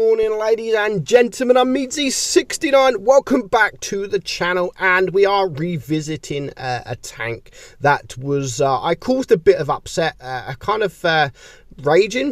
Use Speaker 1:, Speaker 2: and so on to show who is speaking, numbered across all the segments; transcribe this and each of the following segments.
Speaker 1: Morning, ladies and gentlemen, I'm meadsyreplays. Welcome back to the channel, and we are revisiting a tank that was I caused a bit of upset,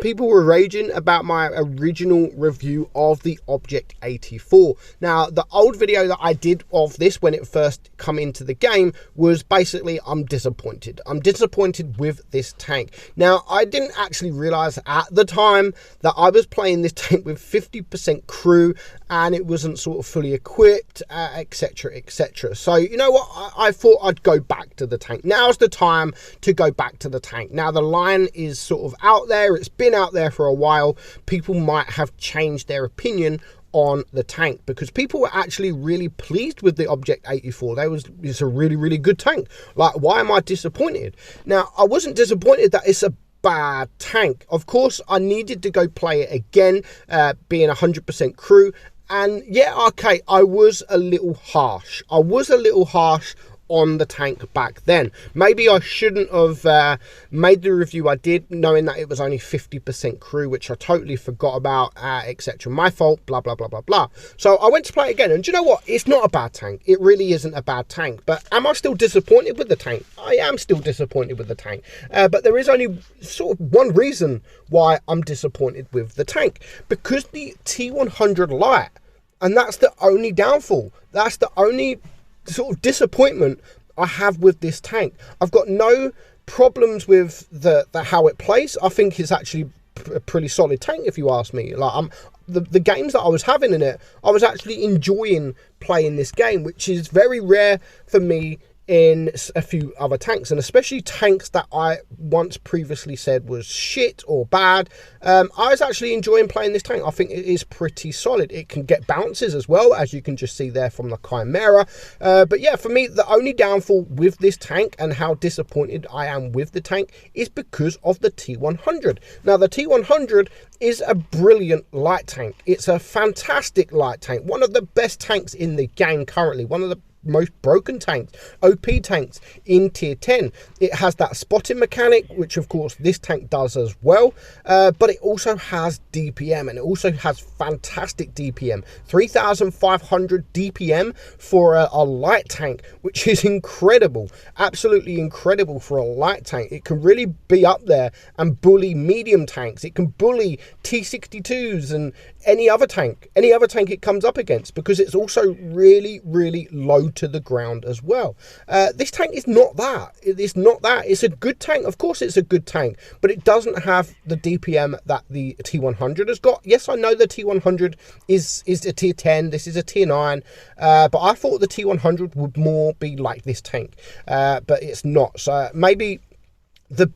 Speaker 1: people were raging about my original review of the Object 84. Now, the old video that I did of this when it first come into the game was basically I'm disappointed with this tank. Now, I didn't actually realize at the time that I was playing this tank with 50% crew and it wasn't sort of fully equipped, etc. So you know what, I thought I'd go back to the tank. Now's the time to go back to the tank. Now the line is sort of out there, it's been out there for a while. People might have changed their opinion on the tank because people were actually really pleased with the Object 84. It's a really good tank. Like, why am I disappointed? Now, I wasn't disappointed that it's a bad tank. Of course, I needed to go play it again, being 100% crew. And yeah, okay, I was a little harsh. On the tank back then. Maybe I shouldn't have made the review I did, knowing that it was only 50% crew, which I totally forgot about, etc. My fault, blah blah blah blah blah. So I went to play it again, and do you know what? It's not a bad tank. It really isn't a bad tank. But am I still disappointed with the tank? I am still disappointed with the tank. But there is only sort of one reason why I'm disappointed with the tank, because the T100 Lite, and that's the only downfall. That's the only sort of disappointment I have with this tank. I've got no problems with the how it plays. I think it's actually a pretty solid tank, if you ask me. Like, the games that I was having in it, I was actually enjoying playing this game, which is very rare for me in a few other tanks, and especially tanks that I once previously said was shit or bad. I was actually enjoying playing this tank. I think it is pretty solid. It can get bounces as well, as you can just see there from the Chimera. But yeah, for me, the only downfall with this tank and how disappointed I am with the tank is because of the T100. Now, the T100 is a brilliant light tank. It's a fantastic light tank. One of the best tanks in the game currently. One of the most broken tanks, OP tanks in tier 10. It has that spotting mechanic, which of course this tank does as well, but it also has DPM, and it also has fantastic DPM, 3,500 DPM for a light tank, which is incredible, absolutely incredible for a light tank. It can really be up there and bully medium tanks. It can bully T62s and any other tank it comes up against, because it's also really low to the ground as well. This tank is not that. It's a good tank. Of course it's a good tank, but it doesn't have the DPM that the T100 has got. Yes, I know the T100 is a tier 10. This is a tier 9, but I thought the T100 would more be like this tank, but it's not. So maybe the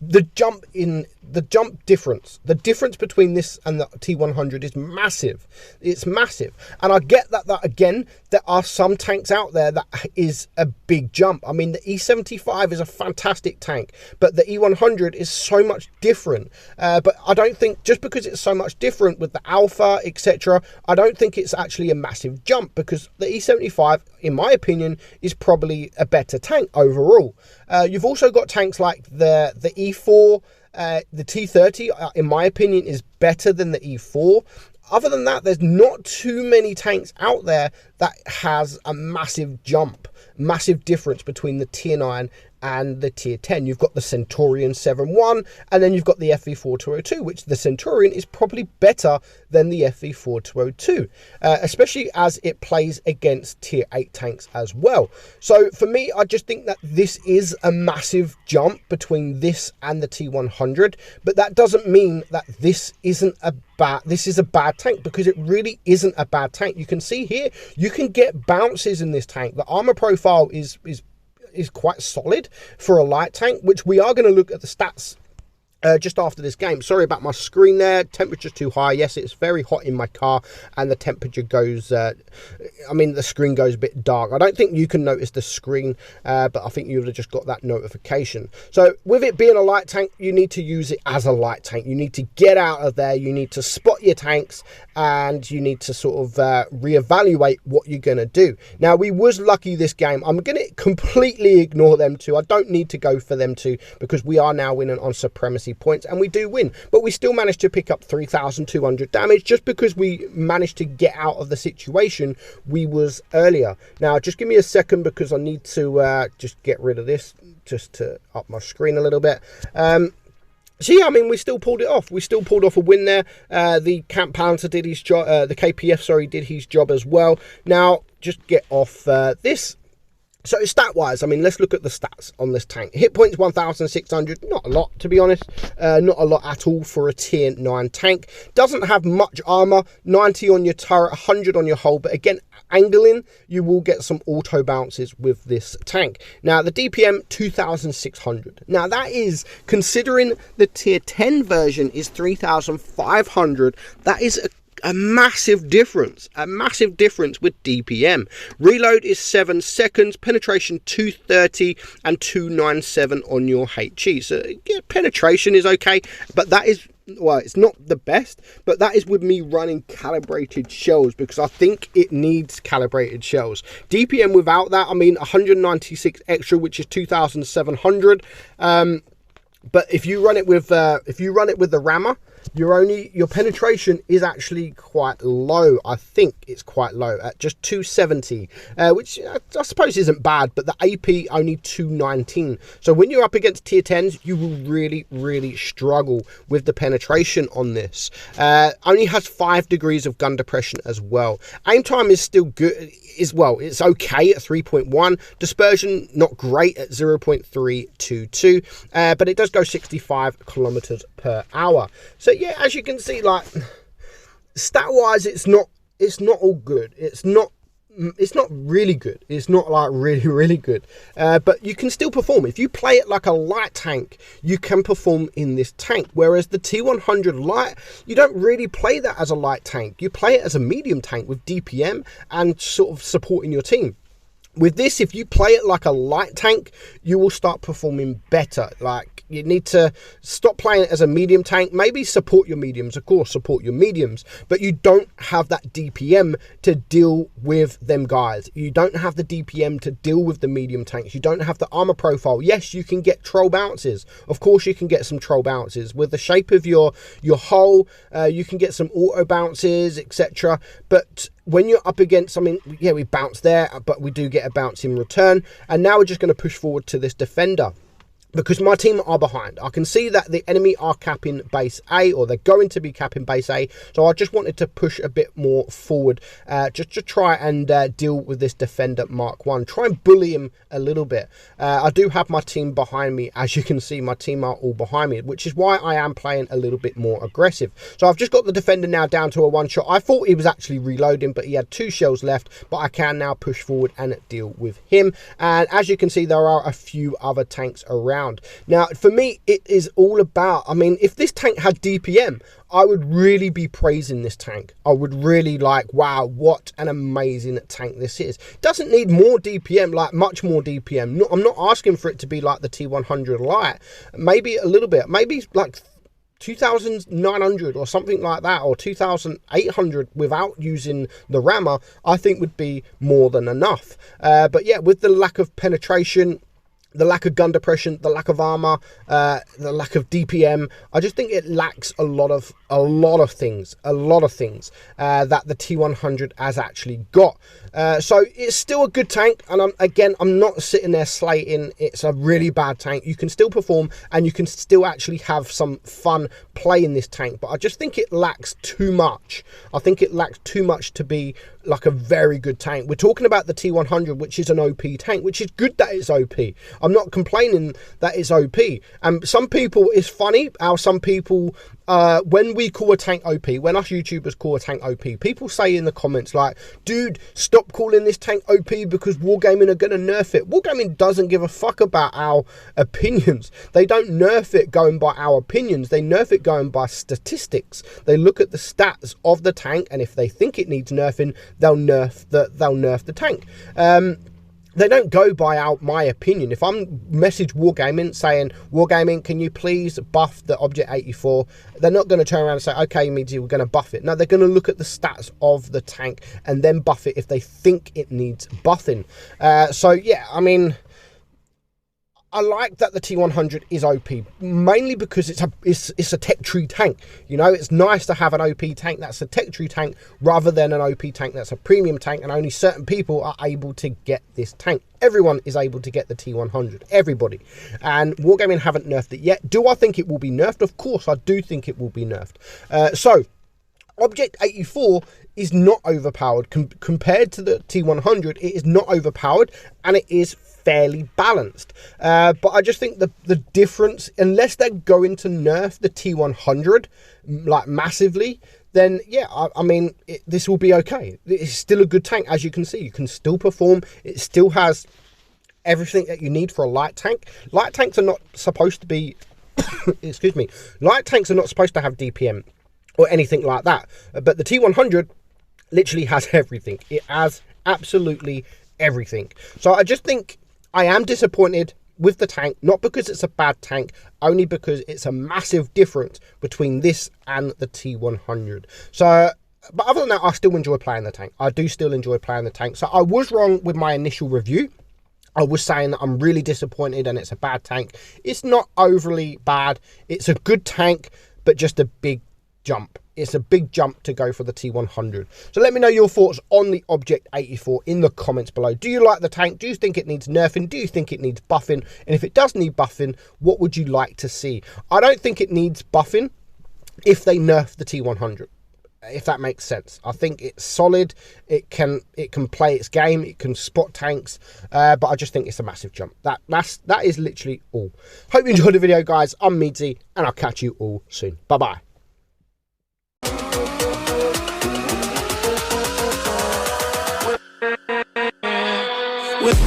Speaker 1: difference between this and the T100 is massive. It's massive. And I get that again, there are some tanks out there that is a big jump. I mean, the E75 is a fantastic tank, but the E100 is so much different. But I don't think, just because it's so much different with the alpha, etc., I don't think it's actually a massive jump, because the E75, in my opinion, is probably a better tank overall. You've also got tanks like the E4, the T30, in my opinion, is better than the E4. Other than that, there's not too many tanks out there that has a massive jump, massive difference between the tier 9 and the tier 10. You've got the Centurion 7.1, and then you've got the FV4202, which the Centurion is probably better than the FV4202, especially as it plays against tier 8 tanks as well. So for me, I just think that this is a massive jump between this and the T100, but that doesn't mean that this is a bad tank, because it really isn't a bad tank. You can see here, you can get bounces in this tank. The armor profile is quite solid for a light tank, which we are going to look at the stats just after this game. Sorry about my screen there. Temperature's too high. Yes, it's very hot in my car, and the temperature goes, the screen goes a bit dark. I don't think you can notice the screen, but I think you would have just got that notification. So with it being a light tank, you need to use it as a light tank. You need to get out of there. You need to spot your tanks, and you need to sort of reevaluate what you're going to do. Now, we was lucky this game. I'm going to completely ignore them two. I don't need to go for them two, because we are now winning on supremacy 30 points, and we do win. But we still managed to pick up 3,200 damage just because we managed to get out of the situation we was earlier. Now, just give me a second because I need to just get rid of this just to up my screen a little bit. So yeah, I mean, we still pulled it off. We still pulled off a win there. The Camp Pouncer did his job. The KPF, sorry, did his job as well. Now, just get off this. So stat-wise, I mean, let's look at the stats on this tank. Hit points 1,600, not a lot, to be honest. Not a lot at all for a tier 9 tank. Doesn't have much armor, 90 on your turret, 100 on your hull. But again, angling, you will get some auto bounces with this tank. Now, the DPM, 2,600. Now, that is, considering the tier 10 version is 3,500, that is a massive difference with DPM. Reload is 7 seconds, penetration 230 and 297 on your HE. So yeah, penetration is okay, but that is, well, it's not the best, but that is with me running calibrated shells because I think it needs calibrated shells. DPM without that, I mean, 196 extra, which is 2,700. But if you run it with the rammer, your penetration is actually quite low. I think it's quite low at just 270, which I suppose isn't bad, but the AP only 219. So when you're up against tier 10s, you will really struggle with the penetration on this. Only has 5 degrees of gun depression as well. Aim time is still good as well. It's okay at 3.1. Dispersion, not great at 0.322, but it does go 65 kilometers per hour. So yeah, as you can see, like, stat wise, it's not all good. It's not really good. It's not like really good, but you can still perform. If you play it like a light tank, you can perform in this tank, whereas the T100 light, you don't really play that as a light tank. You play it as a medium tank with DPM and sort of supporting your team. With this, if you play it like a light tank, you will start performing better. Like, you need to stop playing it as a medium tank. Maybe support your mediums, of course, support your mediums, but you don't have that DPM to deal with them guys. You don't have the DPM to deal with the medium tanks. You don't have the armor profile. Yes, you can get troll bounces. Of course, you can get some troll bounces. With the shape of your hull, you can get some auto bounces, etc. But when you're up against, I mean, yeah, we bounce there, but we do get a bounce in return. And now we're just going to push forward to this defender, because my team are behind. I can see that the enemy are capping base A, or they're going to be capping base A. So I just wanted to push a bit more forward, just to try and deal with this defender Mark 1. Try and bully him a little bit. I do have my team behind me. As you can see, my team are all behind me, which is why I am playing a little bit more aggressive. So I've just got the defender now down to a 1-shot. I thought he was actually reloading, but he had 2 shells left. But I can now push forward and deal with him. And as you can see, there are a few other tanks around. Now, for me, it is all about, I mean, if this tank had DPM, I would really be praising this tank. I would really like, wow, what an amazing tank this is. Doesn't need more DPM, like much more DPM. No, I'm not asking for it to be like the T100 Lite. Maybe a little bit, maybe like 2,900 or something like that, or 2,800 without using the rammer, I think would be more than enough. But yeah, with the lack of penetration, the lack of gun depression, the lack of armor, the lack of DPM, I just think it lacks a lot of things that the T100 has actually got. So it's still a good tank, and I'm not sitting there slating it's a really bad tank. You can still perform, and you can still actually have some fun playing this tank, but I just think it lacks too much. I think it lacks too much to be like a very good tank. We're talking about the T100, which is an OP tank, which is good that it's OP. I'm not complaining that it's OP. And some people, it's funny how some people, when we call a tank OP, when us YouTubers call a tank OP, people say in the comments like, dude, stop calling this tank OP because Wargaming are going to nerf it. Wargaming doesn't give a fuck about our opinions. They don't nerf it going by our opinions. They nerf it going by statistics. They look at the stats of the tank, and if they think it needs nerfing, they'll nerf the tank. They don't go by my opinion. If I'm message Wargaming saying, Wargaming, can you please buff the Object 84? They're not going to turn around and say, okay, Meadsy, we're going to buff it. No, they're going to look at the stats of the tank and then buff it if they think it needs buffing. So yeah, I mean, I like that the T100 is OP, mainly because it's a tech tree tank. You know, it's nice to have an OP tank that's a tech tree tank rather than an OP tank that's a premium tank, and only certain people are able to get this tank. Everyone is able to get the T100, everybody. And Wargaming haven't nerfed it yet. Do I think it will be nerfed? Of course, I do think it will be nerfed. So, Object 84 is not overpowered. Compared to the T100, it is not overpowered, and it is fairly balanced. But I just think the difference, unless they're going to nerf the T100 like massively, then yeah, I mean, this will be okay. It's still a good tank, as you can see. You can still perform. It still has everything that you need for a light tank. Light tanks are not supposed to be excuse me, light tanks are not supposed to have DPM or anything like that, but the T100 literally has everything. It has absolutely everything. So I just think I am disappointed with the tank, not because it's a bad tank, only because it's a massive difference between this and the T100. So, but other than that, I still enjoy playing the tank. I do still enjoy playing the tank. So I was wrong with my initial review. I was saying that I'm really disappointed and it's a bad tank. It's not overly bad. It's a good tank, but just a big jump. It's a big jump to go for the T100. So let me know your thoughts on the Object 84 in the comments below. Do you like the tank? Do you think it needs nerfing? Do you think it needs buffing? And if it does need buffing, what would you like to see? I don't think it needs buffing if they nerf the T100, if that makes sense. I think it's solid. It can play its game. It can spot tanks. But I just think it's a massive jump. That is literally all. Hope you enjoyed the video, guys. I'm Meadsy, and I'll catch you all soon. Bye-bye. With